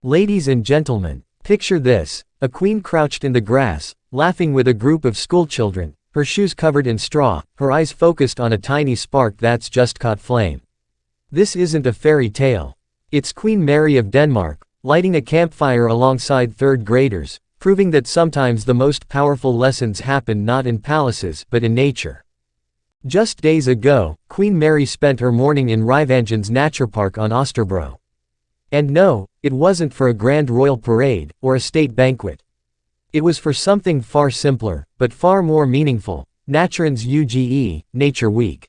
Ladies and gentlemen, picture this: a queen crouched in the grass, laughing with a group of schoolchildren, her shoes covered in straw, her eyes focused on a tiny spark that's just caught flame. This isn't a fairy tale. It's Queen Mary of Denmark, lighting a campfire alongside third graders, proving that sometimes the most powerful lessons happen not in palaces but in nature. Just days ago, Queen Mary spent her morning in Ryvangen's Naturpark on Osterbro. And no, it wasn't for a grand royal parade, or a state banquet. It was for something far simpler, but far more meaningful: Naturens UGE, Nature Week.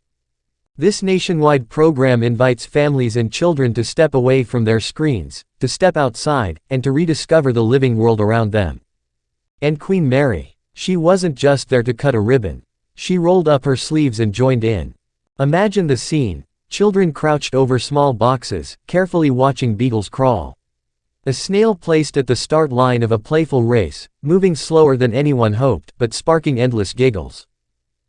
This nationwide program invites families and children to step away from their screens, to step outside, and to rediscover the living world around them. And Queen Mary, she wasn't just there to cut a ribbon. She rolled up her sleeves and joined in. Imagine the scene: children crouched over small boxes, carefully watching beetles crawl. A snail placed at the start line of a playful race, moving slower than anyone hoped, but sparking endless giggles.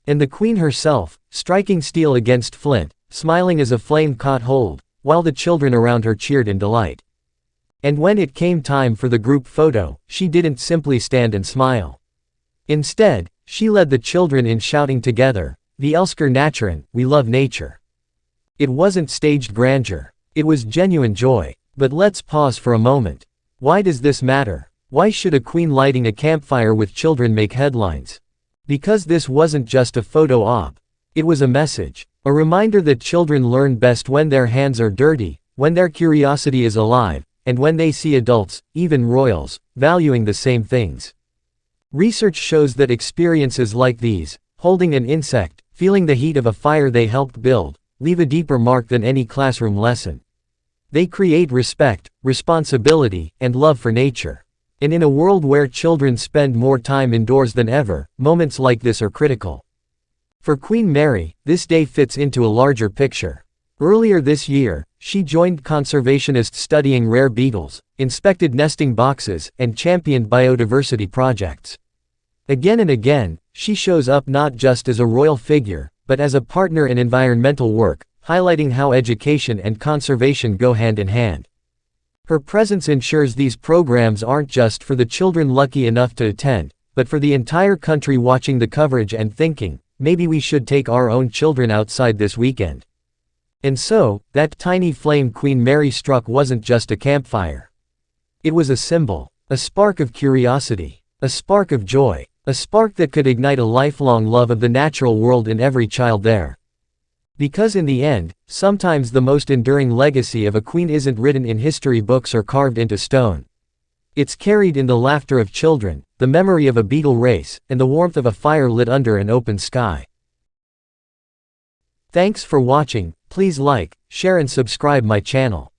And the queen herself, striking steel against flint, smiling as a flame caught hold, while the children around her cheered in delight. And when it came time for the group photo, she didn't simply stand and smile. Instead, she led the children in shouting together, "Vi elsker naturen, we love nature." It wasn't staged grandeur. It was genuine joy. But let's pause for a moment. Why does this matter? Why should a queen lighting a campfire with children make headlines? Because this wasn't just a photo op. It was a message. A reminder that children learn best when their hands are dirty, when their curiosity is alive, and when they see adults, even royals, valuing the same things. Research shows that experiences like these, holding an insect, feeling the heat of a fire they helped build, leave a deeper mark than any classroom lesson. They create respect, responsibility, and love for nature. And in a world where children spend more time indoors than ever, moments like this are critical. For Queen Mary, this day fits into a larger picture. Earlier this year, she joined conservationists studying rare beetles, inspected nesting boxes, and championed biodiversity projects. Again and again, she shows up not just as a royal figure, but as a partner in environmental work, highlighting how education and conservation go hand in hand. Her presence ensures these programs aren't just for the children lucky enough to attend, but for the entire country watching the coverage and thinking, maybe we should take our own children outside this weekend. And so, that tiny flame Queen Mary struck wasn't just a campfire. It was a symbol, a spark of curiosity, a spark of joy, a spark that could ignite a lifelong love of the natural world in every child there. Because in the end, sometimes the most enduring legacy of a queen isn't written in history books or carved into stone. It's carried in the laughter of children, the memory of a beetle race, and the warmth of a fire lit under an open sky. Thanks for watching. Please like, share and subscribe my channel.